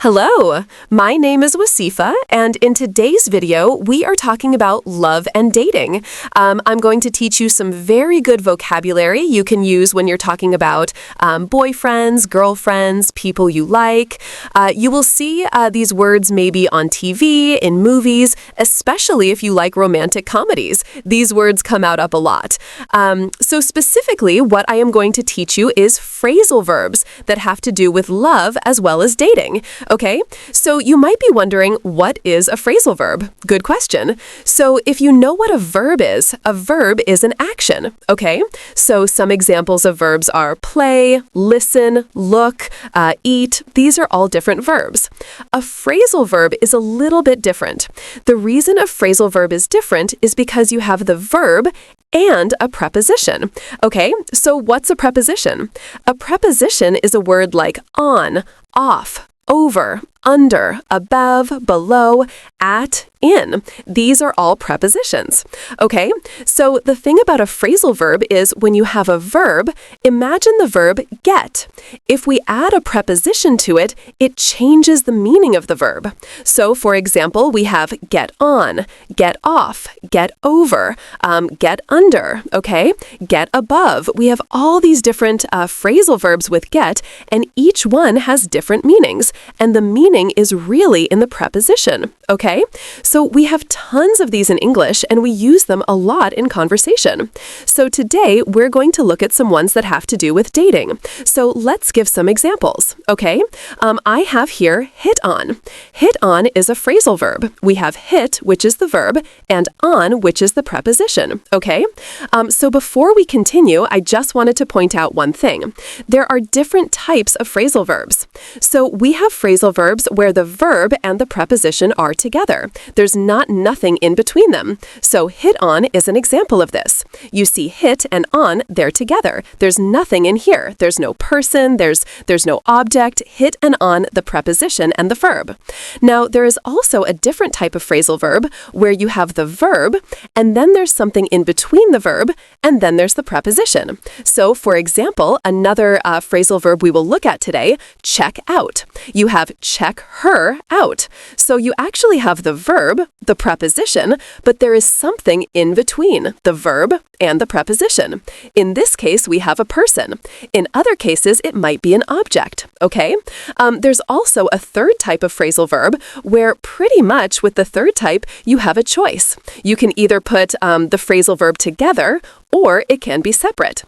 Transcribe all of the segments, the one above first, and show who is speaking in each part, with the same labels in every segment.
Speaker 1: Hello, my name is Wasifa, and in today's video, we are talking about love and dating. I'm going to teach you some very good vocabulary you can use when you're talking about boyfriends, girlfriends, people you like. You will see these words maybe on TV, in movies, especially if you like romantic comedies. These words come out up a lot. So specifically, what I am going to teach you is phrasal verbs that have to do with love as well as dating. Okay, so you might be wondering, what is a phrasal verb? Good question. So if you know what a verb is an action, okay? So some examples of verbs are play, listen, look, eat. These are all different verbs. A phrasal verb is a little bit different. The reason a phrasal verb is different is because you have the verb and a preposition. Okay, so what's a preposition? A preposition is a word like on, off, over, under, above, below, at, in. These are all prepositions. Okay, so the thing about a phrasal verb is when you have a verb, imagine the verb get. If we add a preposition to it, it changes the meaning of the verb. So for example, we have get on, get off, get over, get under, okay? Get above. We have all these different phrasal verbs with get, and each one has different meanings, and the meaning is really in the preposition, okay? So we have tons of these in English, and we use them a lot in conversation. So today, we're going to look at some ones that have to do with dating. So let's give some examples, okay? I have here hit on. Hit on is a phrasal verb. We have hit, which is the verb, and on, which is the preposition, okay? So before we continue, I just wanted to point out one thing. There are different types of phrasal verbs. So we have phrasal verbs where the verb and the preposition are together. There's nothing in between them. So hit on is an example of this. You see hit and on, they're together. There's nothing in here. There's no person, there's no object. Hit and on, the preposition and the verb. Now, there is also a different type of phrasal verb where you have the verb and then there's something in between the verb and then there's the preposition. So, for example, another phrasal verb we will look at today, check out. You have check her out. So you actually have the verb, the preposition, but there is something in between the verb and the preposition. In this case, we have a person. In other cases, it might be an object, okay? There's also a third type of phrasal verb where pretty much with the third type, you have a choice. You can either put the phrasal verb together or it can be separate.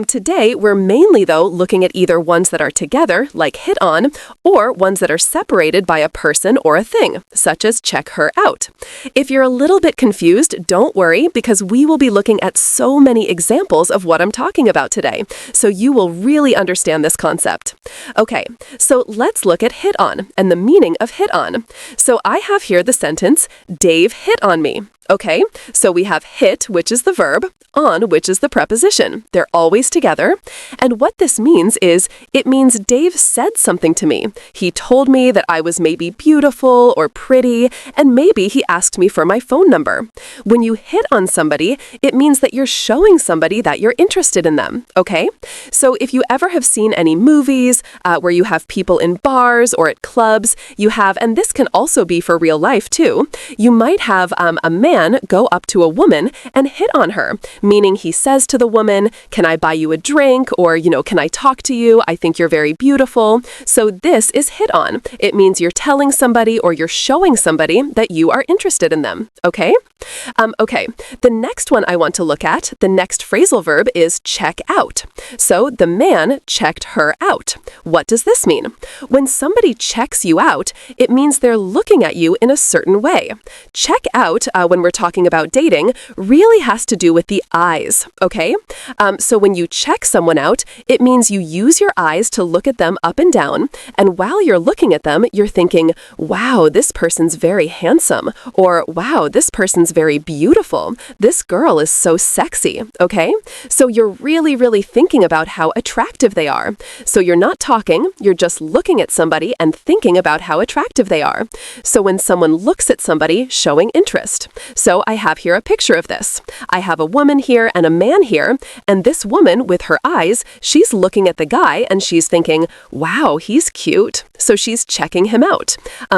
Speaker 1: Today, we're mainly, though, looking at either ones that are together, like hit on, or ones that are separated by a person or a thing, such as check her out. If you're a little bit confused, don't worry, because we will be looking at so many examples of what I'm talking about today, so you will really understand this concept. Okay, so let's look at hit on and the meaning of hit on. So I have here the sentence, Dave hit on me. Okay, so we have hit, which is the verb, on, which is the preposition. They're always together. And what this means is, it means Dave said something to me. He told me that I was maybe beautiful or pretty, and maybe he asked me for my phone number. When you hit on somebody, it means that you're showing somebody that you're interested in them, okay? So if you ever have seen any movies where you have people in bars or at clubs, you have, and this can also be for real life too, you might have a man go up to a woman and hit on her, meaning he says to the woman, can I buy you a drink? Or, can I talk to you? I think you're very beautiful. So this is hit on. It means you're telling somebody or you're showing somebody that you are interested in them, okay? Okay, the next one I want to look at, the next phrasal verb is check out. So the man checked her out. What does this mean? When somebody checks you out, it means they're looking at you in a certain way. Check out, when we're talking about dating, really has to do with the eyes, okay? So when you check someone out, it means you use your eyes to look at them up and down, and while you're looking at them, you're thinking, wow, this person's very handsome, or wow, this person's very beautiful. This girl is so sexy, okay? So you're really thinking about how attractive they are. So you're not talking, you're just looking at somebody and thinking about how attractive they are. So when someone looks at somebody, showing interest. So I have here a picture of this. I have a woman here and a man here, and this woman with her eyes, she's looking at the guy and she's thinking, wow, he's cute. So she's checking him out.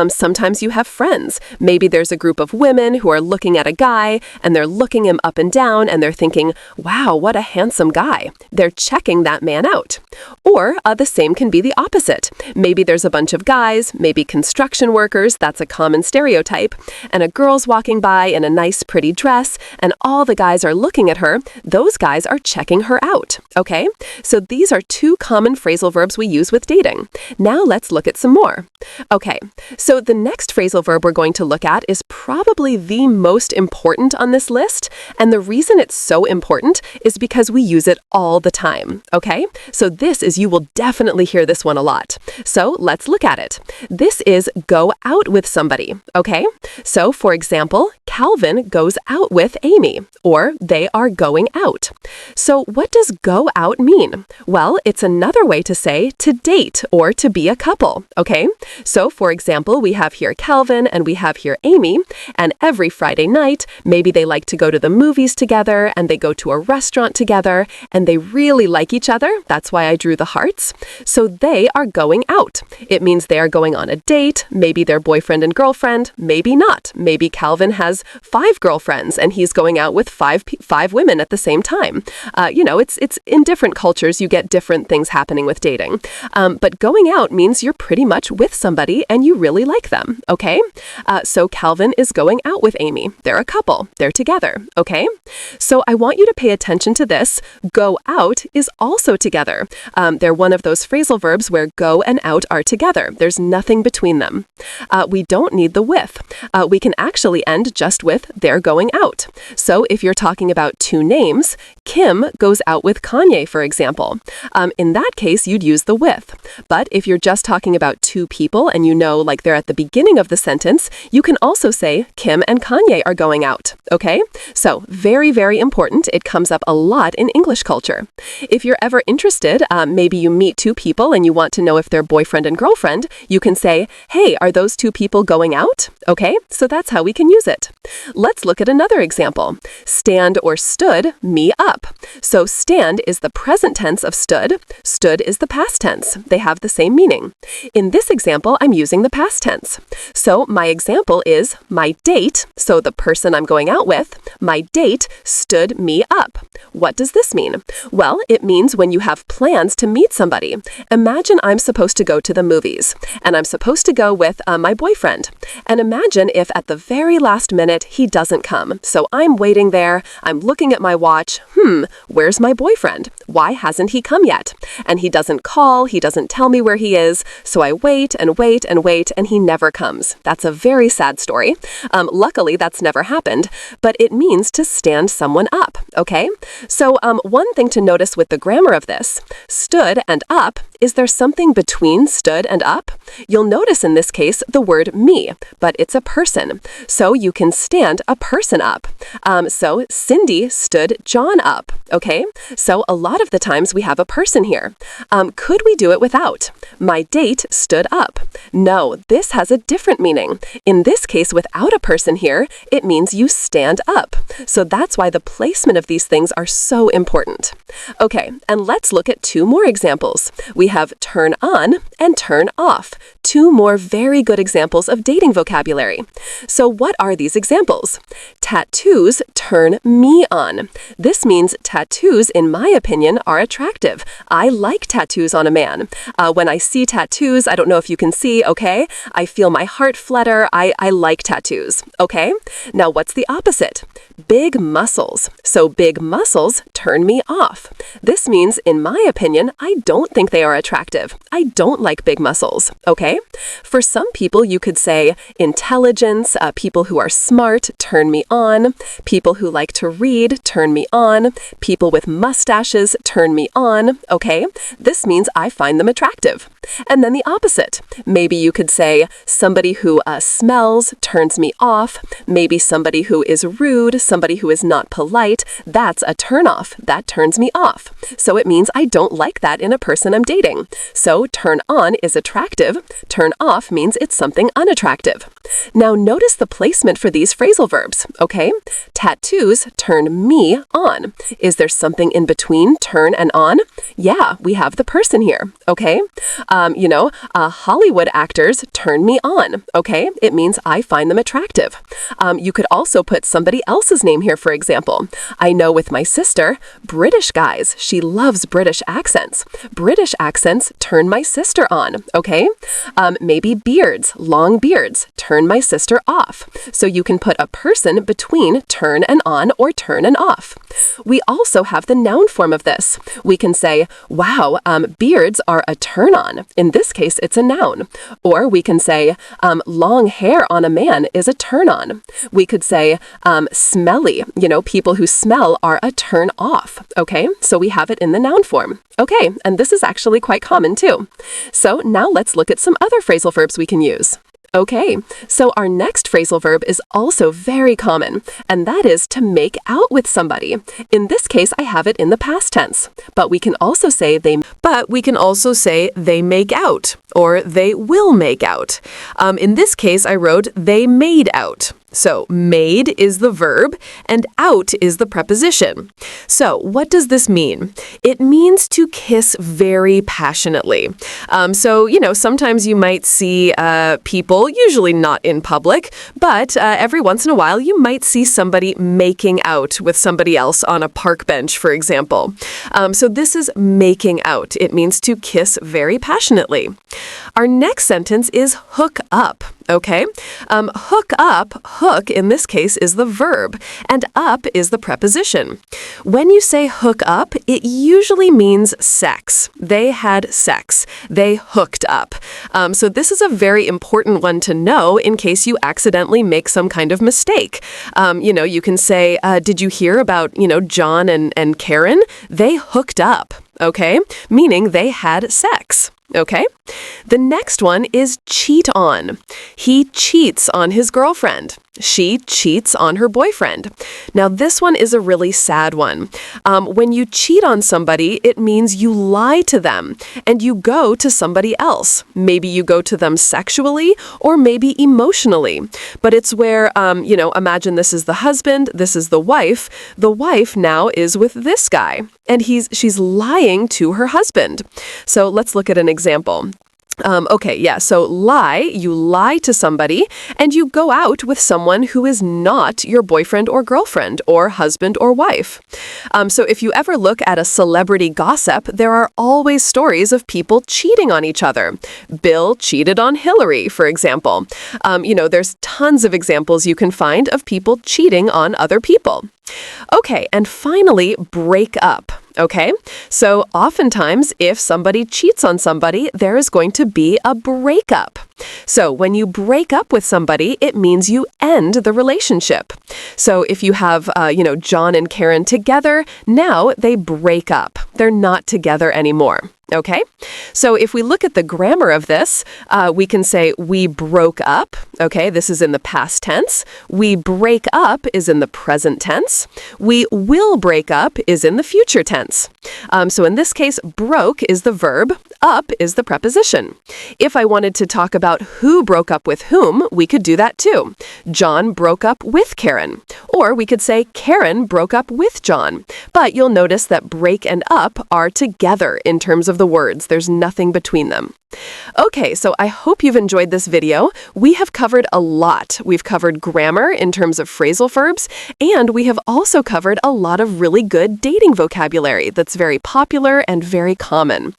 Speaker 1: Sometimes you have friends. Maybe there's a group of women who are looking at a guy and they're looking him up and down and they're thinking, wow, what a handsome guy. They're checking that man out. Or the same can be the opposite. Maybe there's a bunch of guys, maybe construction workers, that's a common stereotype, and a girl's walking by in a nice pretty dress and all the guys are looking at her. Those guys are checking her out, okay? So these are two common phrasal verbs we use with dating. Now let's look at some more. Okay, so the next phrasal verb we're going to look at is probably the most important on this list, and the reason it's so important is because we use it all the time, okay? So you will definitely hear this one a lot. So let's look at it. This is go out with somebody, okay? So for example, Calvin goes out with Amy, or they are going out. So what does go out mean? Well, it's another way to say to date or to be a couple, okay? So for example, we have here Calvin and we have here Amy, and every Friday night, maybe they like to go to the movies together and they go to a restaurant together and they really like each other. That's why I drew the hearts. So they are going out. It means they are going on a date. Maybe they're boyfriend and girlfriend, maybe not. Maybe Calvin has 5 girlfriends and he's going out with five women at the same time. It's in different cultures, you get different things happening with dating. But going out means you're pretty much with somebody and you really like them, okay? So Calvin is going out with Amy. They're a couple. They're together, okay? So I want you to pay attention to this. Go out is also together. They're one of those phrasal verbs where go and out are together. There's nothing between them. We don't need the with. We can actually end just with they're going out. So if you're talking about two names, Kim goes out with Kanye, for example. In that case, you'd use the with. But if you're just talking about two people and you know like they're at the beginning of the sentence, you can also say Kim and Kanye are going out, okay? So very, very important. It comes up a lot in English culture. If you're ever interested, maybe you meet two people and you want to know if they're boyfriend and girlfriend, you can say, hey, are those two people going out? Okay, so that's how we can use it. Let's look at another example. Stand or stood me up. So stand is the present tense of stood. Stood is the past tense. They have the same meaning. In this example, I'm using the past tense. So my example is my date, so the person I'm going out with, my date stood me up. What does this mean? Well, it means when you have plans to meet somebody. Imagine I'm supposed to go to the movies, and I'm supposed to go with my boyfriend. And imagine if at the very last minute he doesn't come. So I'm waiting there, I'm looking at my watch, where's my boyfriend? Why hasn't he come yet? And he doesn't call, he doesn't tell me where he is, so I wait and wait and wait, and he never comes. That's a very sad story. Luckily, that's never happened, but it means to stand someone up, okay? So one thing to notice with the grammar of this, stood and up, is there something between stood and up? You'll notice in this case the word me, but it's a person. So you can stand a person up. So Cindy stood John up, okay? So a lot of the times we have a person here. Could we do it without? My date stood up. No, this has a different meaning. In this case, without a person here, it means you stand up. So that's why the placement of these things are so important. Okay, and let's look at two more examples. We have turn on and turn off. Two more very good examples of dating vocabulary. So what are these examples? Tattoos turn me on. This means tattoos, in my opinion, are attractive. I like tattoos on a man. When I see tattoos, I don't know if you can see, okay? I feel my heart flutter. I like tattoos, okay? Now what's the opposite? Big muscles. So big muscles turn me off. This means, in my opinion, I don't think they are attractive. I don't like big muscles, okay? For some people, you could say intelligence, people who are smart turn me on, people who like to read turn me on, people with mustaches turn me on, okay? This means I find them attractive. And then the opposite. Maybe you could say somebody who smells turns me off, maybe somebody who is rude, somebody who is not polite, that's a turn-off. That turns me off. So it means I don't like that in a person I'm dating. So turn on is attractive. Turn off means it's something unattractive. Now notice the placement for these phrasal verbs, okay? Tattoos turn me on. Is there something in between turn and on? Yeah, we have the person here, okay? Hollywood actors turn me on, okay? It means I find them attractive. You could also put somebody else's name here, for example. I know with my sister, British guys, she loves British accents. British accents turn my sister on, okay? Maybe beards, long beards, turn my sister off. So you can put a person between turn and on or turn and off. We also have the noun form of this. We can say, wow, beards are a turn on. In this case, it's a noun. Or we can say, long hair on a man is a turn on. We could say, smelly, people who smell are a turn off. Okay, so we have it in the noun form. Okay, and this is actually quite common too. So now let's look at some other phrasal verbs we can use. Okay, so our next phrasal verb is also very common, and that is to make out with somebody. In this case, I have it in the past tense, but we can also say they make out, or they will make out. In this case, I wrote they made out. So made is the verb and out is the preposition. So what does this mean? It means to kiss very passionately. Sometimes you might see people, usually not in public, but every once in a while you might see somebody making out with somebody else on a park bench, for example. So this is making out. It means to kiss very passionately. Our next sentence is hook up. Okay, hook up, hook in this case is the verb, and up is the preposition. When you say hook up, it usually means sex. They had sex. They hooked up. So this is a very important one to know in case you accidentally make some kind of mistake. You can say, did you hear about, John and Karen? They hooked up. Okay, meaning they had sex. Okay? The next one is cheat on. He cheats on his girlfriend. She cheats on her boyfriend. Now, this one is a really sad one. When you cheat on somebody, it means you lie to them and you go to somebody else. Maybe you go to them sexually or maybe emotionally. But it's where, imagine this is the husband, this is the wife. The wife now is with this guy and she's lying to her husband. So let's look at an example. So you lie to somebody and you go out with someone who is not your boyfriend or girlfriend or husband or wife. So if you ever look at a celebrity gossip, there are always stories of people cheating on each other. Bill cheated on Hillary, for example. There's tons of examples you can find of people cheating on other people. Okay, and finally, break up. Okay, so oftentimes if somebody cheats on somebody, there is going to be a breakup. So when you break up with somebody, it means you end the relationship. So if you have, John and Karen together, now they break up. They're not together anymore. Okay, so if we look at the grammar of this, we can say we broke up. Okay, this is in the past tense. We break up is in the present tense. We will break up is in the future tense. So in this case, broke is the verb, up is the preposition. If I wanted to talk about who broke up with whom, we could do that too. John broke up with Karen. Or we could say Karen broke up with John. But you'll notice that break and up are together in terms of the words. There's nothing between them. Okay, so I hope you've enjoyed this video. We have covered a lot. We've covered grammar in terms of phrasal verbs, and we have also covered a lot of really good dating vocabulary that's very popular and very common.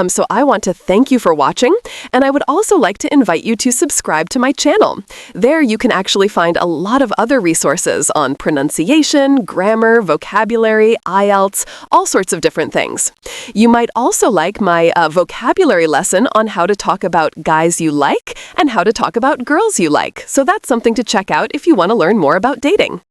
Speaker 1: So I want to thank you for watching, and I would also like to invite you to subscribe to my channel. There you can actually find a lot of other resources on pronunciation, grammar, vocabulary, IELTS, all sorts of different things. You might also like my vocabulary lesson on how to talk about guys you like and how to talk about girls you like. So that's something to check out if you want to learn more about dating.